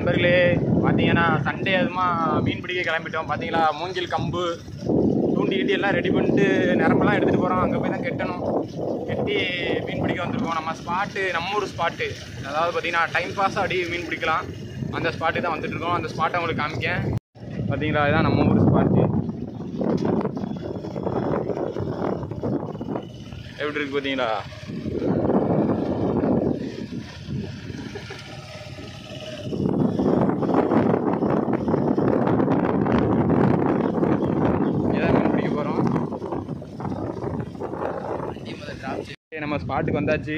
நண்பர்களே பார்த்தீங்கன்னா சண்டே அதுமா மீன் பிடிக்க கிளம்பிட்டோம். பார்த்தீங்களா மூங்கில் கம்பு தூண்டி கிட்டி எல்லாம் ரெடி பண்ணிட்டு நிரம்பெல்லாம் எடுத்துகிட்டு போகிறோம். அங்கே போய் தான் கெட்டணும். கெட்டி மீன் பிடிக்க வந்திருக்கோம். நம்ம ஸ்பாட்டு நம்ம ஊர் ஸ்பாட்டு, அதாவது பார்த்தீங்கன்னா டைம் பாஸ் அப்படி மீன் பிடிக்கலாம். அந்த ஸ்பாட்டுக்கு தான் வந்துட்டுருக்கோம். அந்த ஸ்பாட்டை உங்களுக்கு காமிக்கேன். பார்த்தீங்களா இதுதான் நம்ம ஊர் ஸ்பாட்டு. எப்படி இருக்குது பார்த்தீங்களா? நம்ம ஸ்பாட்டுக்கு வந்தாச்சு.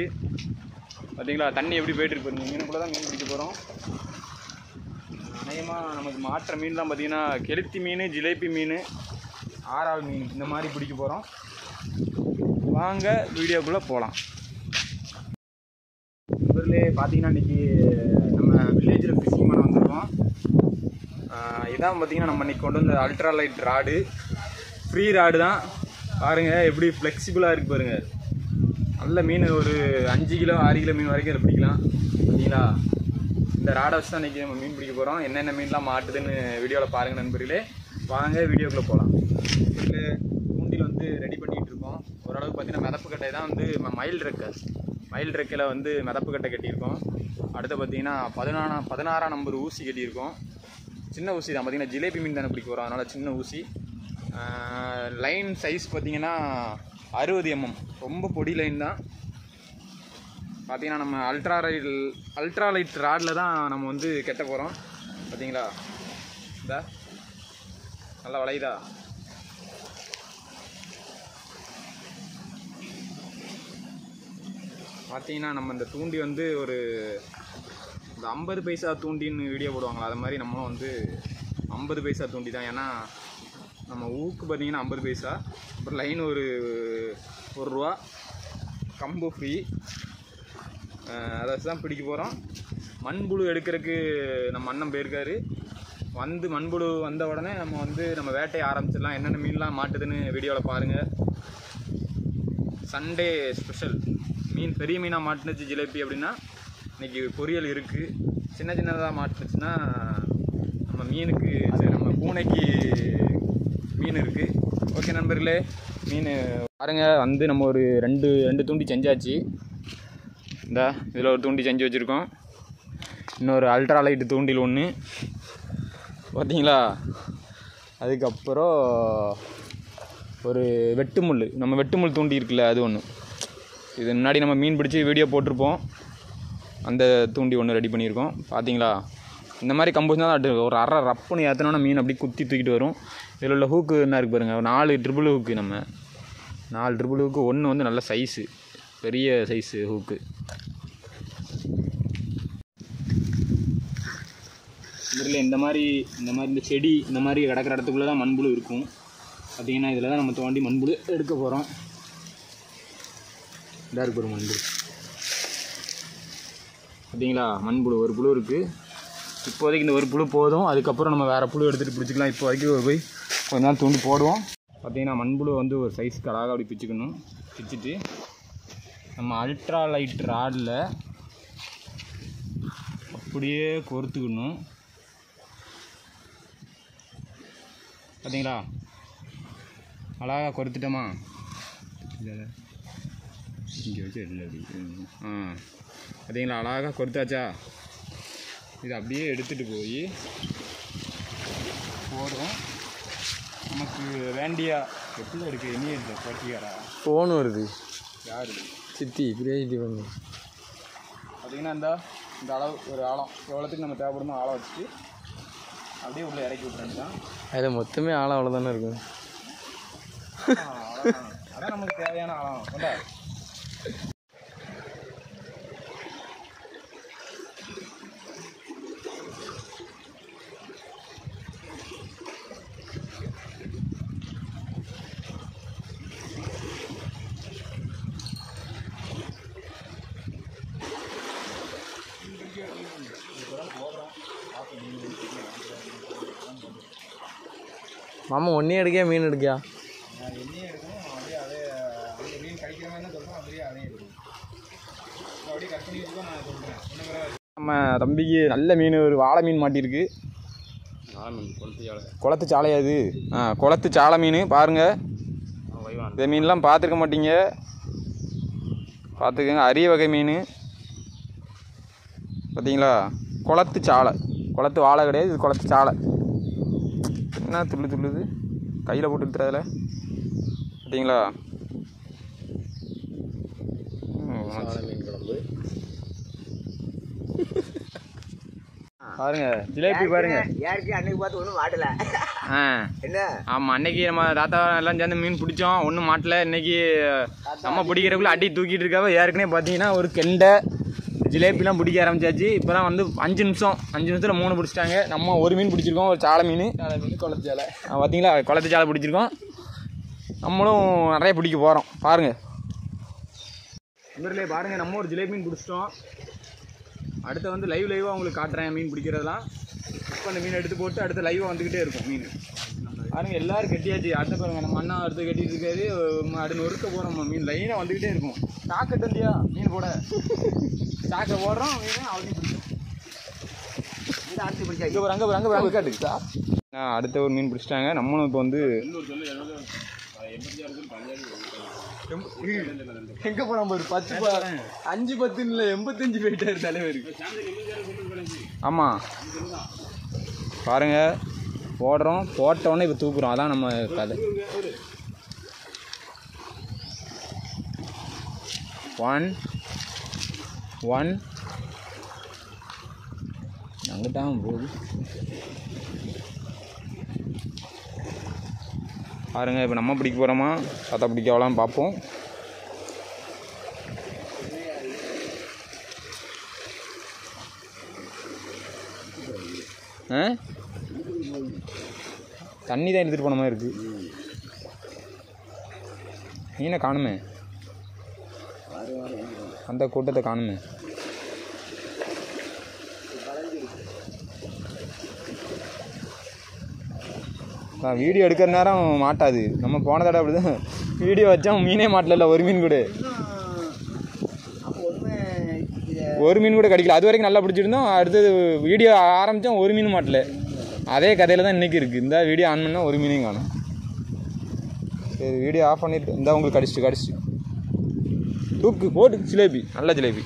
பார்த்தீங்களா தண்ணி எப்படி போயிட்டு இருக்கு. மீனுக்குள்ள தான் மீன் பிடிக்க போகிறோம். அநேகமாக நமக்கு மாற்ற மீன்லாம் பார்த்தீங்கன்னா கெளுத்தி மீன், ஜிலேபி மீன், ஆறாள் மீன் இந்த மாதிரி பிடிக்க போகிறோம். வாங்க வீடியோக்குள்ளே போகலாம். நண்பர்களே பார்த்தீங்கன்னா இன்றைக்கி நம்ம வில்லேஜில் ஃபிஷிங் பண்ண வந்திருக்கோம். இதான் பார்த்தீங்கன்னா நம்ம இன்றைக்கி கொண்டு வந்த ultra light rod, free rod தான். பாருங்கள் எப்படி ஃப்ளெக்சிபிளாக இருக்குது பாருங்கள். நல்ல மீன் ஒரு 5 கிலோ 6 கிலோ மீன் வரைக்கும் இதை பிடிக்கலாம். பார்த்தீங்களா இந்த ராடை வச்சு தான் இன்றைக்கி நம்ம மீன் பிடிக்க போகிறோம். என்னென்ன மீன்லாம் மாட்டுதுன்னு வீடியோவில் பாருங்கள் நண்பர்களே. வாங்க வீடியோக்குள்ளே போகலாம். தூண்டில் வந்து ரெடி பண்ணிகிட்டு இருக்கோம். ஓரளவுக்கு பார்த்தீங்கன்னா மிதப்பு கட்டை தான் வந்து மயில் ரெக்கையில் வந்து மிதப்பு கட்டை கட்டியிருக்கோம். அடுத்து பார்த்தீங்கன்னா 16ஆம் நம்பர் ஊசி கட்டியிருக்கோம். சின்ன ஊசி தான். பார்த்தீங்கன்னா ஜிலேபி மீன் தானே பிடிக்க வரோம், அதனால் சின்ன ஊசி. லைன் சைஸ் பார்த்தீங்கன்னா 60 mm, ரொம்ப பொடி லைன் தான். பார்த்தீங்கன்னா நம்ம அல்ட்ரா லைட் ராடில் தான் நம்ம வந்து கெட்ட போகிறோம். பார்த்தீங்களா இதா நல்லா வளையுதா. பார்த்தீங்கன்னா நம்ம இந்த தூண்டி வந்து ஒரு இந்த 50 பைசா தூண்டின்னு வீடியோ போடுவாங்களா, அது மாதிரி நம்மளும் வந்து 50 பைசா தூண்டி தான். ஏன்னா நம்ம ஊக்கு பார்த்தீங்கன்னா 50 பைசா, அப்புறம் லைன் ஒரு ரூபா, கம்பு ஃப்ரீ. அதை வச்சு தான் பிடிக்க போகிறோம். மண்புழு எடுக்கிறதுக்கு நம்ம அண்ணன் போயிருக்காரு. வந்து மண்புழு வந்த உடனே நம்ம வேட்டையை ஆரம்பிச்சிடலாம். என்னென்ன மீன்லாம் மாட்டுதுன்னு வீடியோவில் பாருங்கள். சண்டே ஸ்பெஷல் மீன். பெரிய மீனாக மாட்டுனுச்சு ஜிலேபி அப்படின்னா இன்றைக்கி பொரியல் இருக்குது. சின்னதாக மாட்டுனுச்சுன்னா நம்ம மீனுக்கு நம்ம பூனைக்கு மீன் இருக்குது. ஓகே நண்பர்களே, மீன் பாருங்கள். வந்து நம்ம ஒரு ரெண்டு தூண்டி செஞ்சாச்சு. இந்த இதில் ஒரு தூண்டி செஞ்சு வச்சுருக்கோம். இன்னொரு அல்ட்ரா லைட்டு தூண்டில் ஒன்று பார்த்தீங்களா. அதுக்கப்புறம் ஒரு வெட்டுமுள், நம்ம வெட்டுமுள் தூண்டி இருக்குல்ல அது ஒன்று. இது முன்னாடி நம்ம மீன் பிடிச்சி வீடியோ போட்டிருப்போம். அந்த தூண்டி ஒன்று ரெடி பண்ணியிருக்கோம். பார்த்தீங்களா இந்த மாதிரி கம்பு தான் ஒரு அரை ரப்புன்னு ஏற்றினோன்னா மீன் அப்படி குத்தி தூக்கிட்டு வரும். இதில் உள்ள ஹூக்கு என்ன இருக்குது பாருங்கள். 4 ட்ரிபிள் ஹூக்கு. நம்ம 4 ட்ரிபிள் ஹூக்கு. ஒன்று வந்து நல்ல சைஸு, பெரிய சைஸு ஹூக்கு. இதில் இந்த மாதிரி இந்த செடி இந்த மாதிரி கிடக்கிற இடத்துக்குள்ளே தான் மண்புழு இருக்கும். பார்த்திங்கன்னா இதில் தான் நம்ம தோண்டி மண்புழு எடுக்க போகிறோம். இதாக இருக்கு ஒரு மண்புழு. பார்த்தீங்களா மண்புழு ஒரு புழு இருக்குது. இப்போதைக்கு இந்த ஒரு புழு போதும். அதுக்கப்புறம் நம்ம வேறு புழு எடுத்துகிட்டு பிடிச்சிக்கலாம். இப்போதைக்கு போய் கொஞ்ச நாள் தூண்டி போடுவோம். பார்த்திங்கன்னா மண்புழு வந்து ஒரு சைஸ்க்கு அழகாக அப்படி பிச்சுக்கணும். பிச்சுட்டு நம்ம அல்ட்ரா லைட் ராடில் அப்படியே கோர்த்துக்கணும். பார்த்தீங்களா அழகாக கொறுத்துட்டோமா. இங்கே வச்சு இல்லை அப்படி. பார்த்தீங்களா அழகாக கொறுத்தாச்சா. இது அப்படியே எடுத்துகிட்டு போய் போடுறோம். நமக்கு வேண்டிய எப்படி இருக்குது. இனி போட்டிக்காரா ஃபோன் வருது. யார் சித்தி கிரியேட்டி பண்ணு. பார்த்திங்கன்னா இந்த அளவு ஒரு ஆழம் எவ்வளோத்துக்கு நம்ம தேவைப்படணும் ஆழம் வச்சுட்டு அப்படியே உள்ளே இறக்கி விட்றேன் தான். அதில் மொத்தமே ஆழம் அவ்வளோதானே இருக்கும். அதான் நமக்கு தேவையான ஆழம் கொண்டா. மாமா ஒன்றே எடுக்கியா மீன் எடுக்கியா? எண்ணெயே எடுக்கணும். அப்படியே அதே அந்த மீன் கடிக்கிற மாதிரி தான் சொல்கிறோம். அப்படியே அதே எடுக்கணும். அப்படியே கட் பண்ணி வச்சுக்கோ. நான் சொல்கிறேன். நம்ம தம்பிக்கு நல்ல மீன், ஒரு வாழை மீன் மாட்டியிருக்கு. குளத்து சாலை அது. குளத்து சாலை மீன் பாருங்கள். இந்த மீன்லாம் பார்த்துருக்க மாட்டீங்க, பார்த்துக்கங்க. அரிய வகை மீன் பார்த்தீங்களா? குளத்து சாலை, குளத்து வாழை கிடையாது, இது குளத்து சாலை. என்ன துள்ளுது கையில் போட்டு எடுத்துறதுல பார்த்தீங்களா? பாருங்க ஜிலேபி பாருங்க. அன்னைக்கு பார்த்து ஒன்றும் மாட்டல. என்ன ஆமாம், அன்னைக்கு நம்ம தாத்தா எல்லாம் சேர்ந்து மீன் பிடிச்சோம், ஒன்றும் மாட்டல. இன்னைக்கு நம்ம பிடிக்கிறக்குள்ள அடி தூக்கிட்டு இருக்காவ. ஏற்கனவே பார்த்தீங்கன்னா ஒரு கெண்டை ஜிலேபிலாம் பிடிக்க ஆரம்பிச்சாச்சு. இப்போ தான் வந்து 5 நிமிஷத்தில் 3 பிடிச்சிட்டாங்க. நம்ம ஒரு மீன் பிடிச்சிருக்கோம், ஒரு சாலை மீன். குளத்து சாலை பார்த்தீங்களா? குளத்து சாலை பிடிச்சிருக்கோம். நம்மளும் நிறைய பிடிக்க போகிறோம் பாருங்கள். இவர்களே பாருங்கள், நம்ம ஒரு ஜிலேபி மீன் பிடிச்சிட்டோம். அடுத்து வந்து லைவாக உங்களுக்கு காட்டுறேன் மீன் பிடிக்கிறதெல்லாம். இப்போ அந்த மீன் எடுத்து போட்டு அடுத்து லைவாக வந்துக்கிட்டே இருக்கும் மீன். பாருங்க எல்லாரும் கட்டியாச்சு. அடுத்த பாருங்கள், நம்ம அண்ணா அடுத்து கட்டிட்டு இருக்காரு. அடுத்து நொறுக்க போகிறோம். மீன் லைனாக வந்துக்கிட்டே இருக்கும். ஸ்டாக் தந்தியா மீன் போட ஸ்டாக்கை போடுறோம். மீன் அவரையும் பிடிக்கும். அங்கே ஒரு அங்கே காட்டுக்குதா. அடுத்த ஒரு மீன் பிடிச்சிட்டாங்க. நம்மளும் இப்போ வந்து எங்கே போகிறோம் ஒரு 10 5 10 இல்லை 85 போயிட்டார் தலைவர். ஆமாம் பாருங்கள், போடுறோம், போட்டோன்னே இப்போ தூக்குறோம். அதான் நம்ம கதை. 1 1 அங்கிட்டான் போகுது பாருங்கள். இப்போ நம்ம பிடிக்க போகிறோமா தாத்தா பிடிக்கவலாம் பார்ப்போம். தண்ணி தான் எடுத்துகிட்டு போன மாதிரி இருக்குது. மீனை காணுமே, அந்த கூட்டத்தை காணுமே. வீடியோ எடுக்கிற நேரம் மாட்டாது. நம்ம போன தடவை அப்படி தான் வீடியோ வச்சா மீனே மாட்டல. ஒரு மீன் கூட கிடைக்கல. அது வரைக்கும் நல்லா பிடிச்சிருந்தோம். அடுத்தது வீடியோ ஆரம்பித்தோம், ஒரு மீன் மாட்டல. அதே கதையில் தான் இன்றைக்கி இருக்குது. இந்த வீடியோ ஆன் பண்ணால் ஒரு மீனையும் காணும். சரி, வீடியோ ஆஃப் பண்ணிட்டு இருந்தால் உங்களுக்கு கடிச்சிட்டு தூக்கு போட்டு ஜிலேபி, நல்ல ஜிலேபி.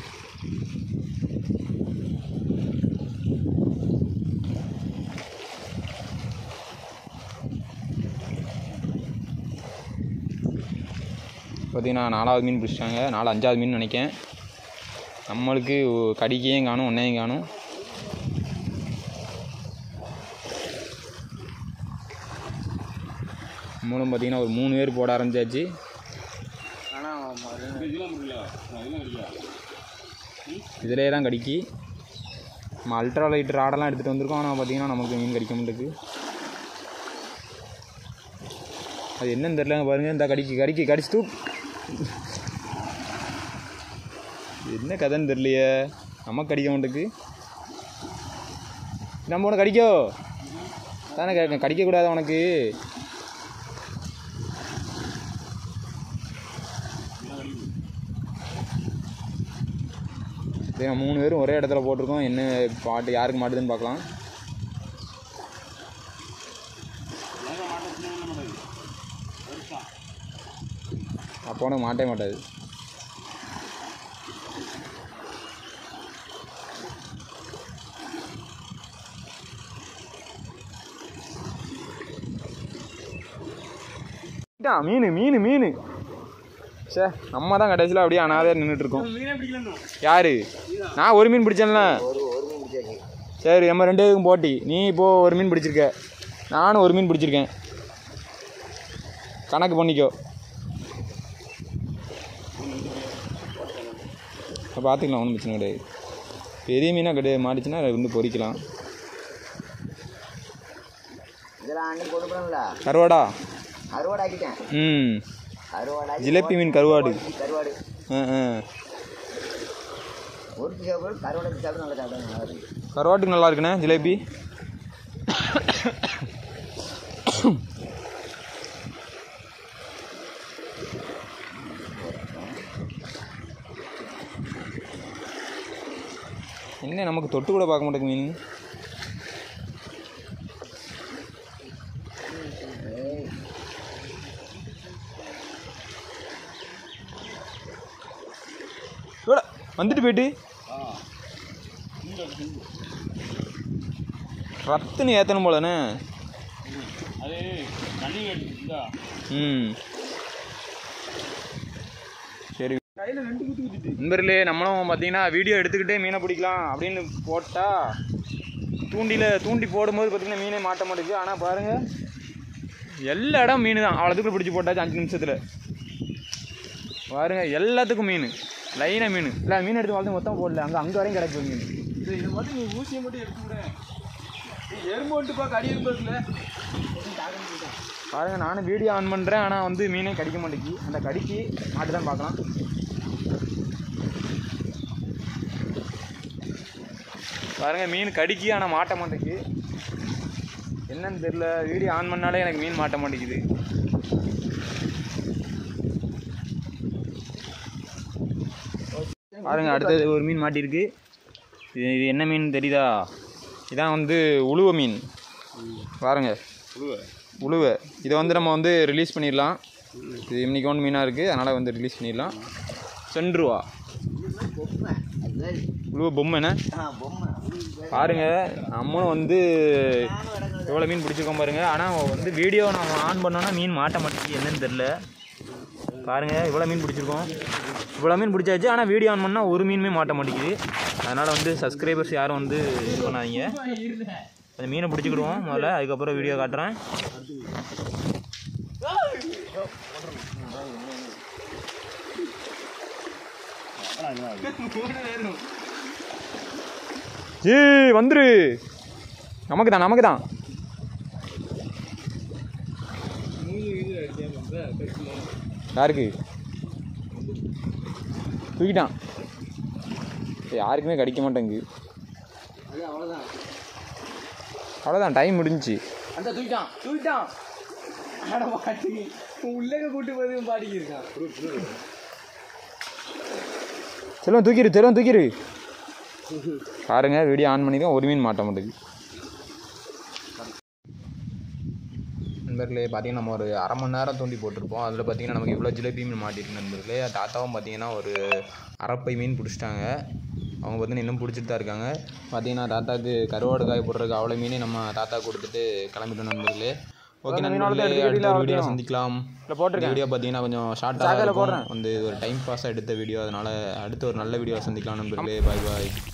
பார்த்தீங்கன்னா 4வது மீன் பிடிச்சிட்டாங்க. 4 5வது மீன் நினைக்கேன். நம்மளுக்கு கடிக்கையும் காணும், ஒன்றையும் காணும். நம்மளும் பார்த்தீங்கன்னா ஒரு 3 பேர் போட ஆரம்பிச்சாச்சு. இதிலே தான் கடிக்கி. நம்ம அல்ட்ரா லைட் ராடெல்லாம் எடுத்துகிட்டு வந்திருக்கோம். ஆனால் பார்த்தீங்கன்னா நமக்கு மீன் கடிக்க மாட்டேங்குது. அது என்னன்னு தெரியல. பாருங்கள், இந்த கடிச்சு தூக். என்ன கதைன்னு தெரியலையே, நமக்கு கடிக்க மாட்டேக்கு. நம்ம உனக்கு கடிக்கோ தானே கேட்க, கடிக்கக்கூடாது உனக்கு. சரி, 3 பேரும் ஒரே இடத்துல போட்டிருக்கோம். என்ன பாட்டு யாருக்கு மாட்டுதுன்னு பார்க்கலாம். அப்போ உனக்கு மாட்டே மாட்டாது. மீன் சே, நம்ம தான் கடைசியில் அப்படியே அனாதையாக நின்றுட்டுருக்கோம். யாரு? நான் ஒரு மீன் பிடிச்சேன்ல. சரி, நம்ம 2 பேருக்கும் போட்டி. நீ இப்போது ஒரு மீன் பிடிச்சிருக்க, நானும் ஒரு மீன் பிடிச்சிருக்கேன். கணக்கு பண்ணிக்கோ. பார்த்துக்கலாம், ஒன்றும் பிரச்சனை கிடையாது. பெரிய மீனாக கிடையாது, மாடிச்சுன்னா வந்து பொரிக்கலாம். கருவாடா? ஜிலேபி மீன் கருவாடு. கருவாட்டுக்கு நல்லா இருக்குண்ணே ஜிலேபி. என்ன மீனே நமக்கு தொட்டு கூட பார்க்க மாட்டேங்க மீன். வந்துட்டு போயிட்டு ரத்துன்னு ஏற்றணும் போலண்ணே. சரி நண்பர்களே, நம்மளும் பார்த்தீங்கன்னா வீடியோ எடுத்துக்கிட்டே மீனை பிடிக்கலாம் அப்படின்னு போட்டால் தூண்டி போடும்போது பார்த்தீங்கன்னா மீனே மாட்ட மாட்டேங்குது. ஆனால் பாருங்கள் எல்லா இடம் மீன் தான். அவ்வளோத்துக்குள்ள பிடிச்சி போட்டாச்சு 5 நிமிஷத்தில். பாருங்கள் எல்லாத்துக்கும் மீன், லைனாக மீன். இல்லை மீன் எடுத்து வளர்த்து மொத்தம் போடல, அங்கே வரையும் கிடைக்கும் மீன். இது மட்டும் நீ ஊசியை மட்டும் எடுத்து விட, எறும்பு வந்துட்டு பார்க்க அடி எறும்புல. பாருங்கள் நானும் வீடியோ ஆன் பண்ணுறேன், ஆனால் வந்து மீனே கடிக்க மாட்டேங்கி. அந்த கடிக்கு மாட்டு தான் பார்க்கலாம். பாருங்கள் மீன் கடிக்கி, ஆனால் மாட்ட மாட்டேங்குது. என்னன்னு தெரியல, வீடியோ ஆன் பண்ணாலே எனக்கு மீன் மாட்ட மாட்டேங்குது. பாருங்கள் அடுத்தது ஒரு மீன் மாட்டியிருக்கு. இது என்ன மீன் தெரியுதா? இதான் வந்து உழுவ மீன். பாருங்கள் உழுவை. இதை வந்து நம்ம வந்து ரிலீஸ் பண்ணிடலாம். இது இன்னைக்கு ஒன்று மீனாக இருக்குது, அதனால் வந்து ரிலீஸ் பண்ணிடலாம். சென்றுவா உழுவ பொம்மைண்ணே. பாருங்கள் நம்மளும் வந்து எவ்வளோ மீன் பிடிச்சிருக்கோம் பாருங்கள். ஆனால் வந்து வீடியோ நம்ம ஆன் பண்ணோன்னா மீன் மாட்ட மாட்டேங்குது, என்னன்னு தெரில. பாருங்கள் இவ்வளோ மீன் பிடிச்சிருக்கோம், இவ்வளோ மீன் பிடிச்சாச்சு. ஆனால் வீடியோ ஆன் பண்ணால் ஒரு மீனுமே மாட்ட மாட்டேங்குது. அதனால் வந்து சப்ஸ்கிரைபர்ஸ் யாரும் வந்து இது பண்ணாதீங்க. அந்த மீனை பிடிச்சிக்கிடுவோம் முதல்ல, அதுக்கப்புறம் வீடியோ காட்டுறேன். ஏய் வந்துரு, நமக்கு தான். யாருக்கு தூக்கிட்டான்? யாருக்குமே கடிக்க மாட்டேங்குது. அவ்வளோதான், டைம் முடிஞ்சிச்சு. அந்த தூக்கிட்டான் உள்ளே கூட்டு போது பாடிக்கிருக்கான். செல்வம் தூக்கிரு. பாருங்க வீடியோ ஆன் பண்ணி தான் ஒரு மீன் மாட்ட மாட்டேங்குது. நண்பர்களே பார்த்தீங்கன்னா நம்ம ஒரு அரை மணி நேரம் தூண்டி போட்டிருப்போம். அதில் பார்த்தீங்கன்னா நமக்கு இவ்வளோ ஜிலேபி மீன் மாட்டிருக்கு நண்பர்களே. தாத்தாவும் பார்த்தீங்கன்னா ஒரு அரைப்பை மீன் பிடிச்சிட்டாங்க. அவங்க பார்த்தீங்கன்னா இன்னும் பிடிச்சிட்டு தான் இருக்காங்க. பார்த்தீங்கன்னா தாத்தாவுக்கு கருவாடு காய் போடுறதுக்கு அவ்வளோ மீனே நம்ம தாத்தா கொடுத்துட்டு கிளம்பிட்டோம் நண்பர்களே. ஓகே நண்பர்களே, அடுத்த வீடியோ சந்திக்கலாம். வீடியோ பார்த்தீங்கன்னா கொஞ்சம் ஷார்ட்டாக இருக்கும், வந்து ஒரு டைம் பாஸாக எடுத்த வீடியோ. அதனால் அடுத்து ஒரு நல்ல வீடியோ சந்திக்கலாம் நண்பர்களே. பாய்.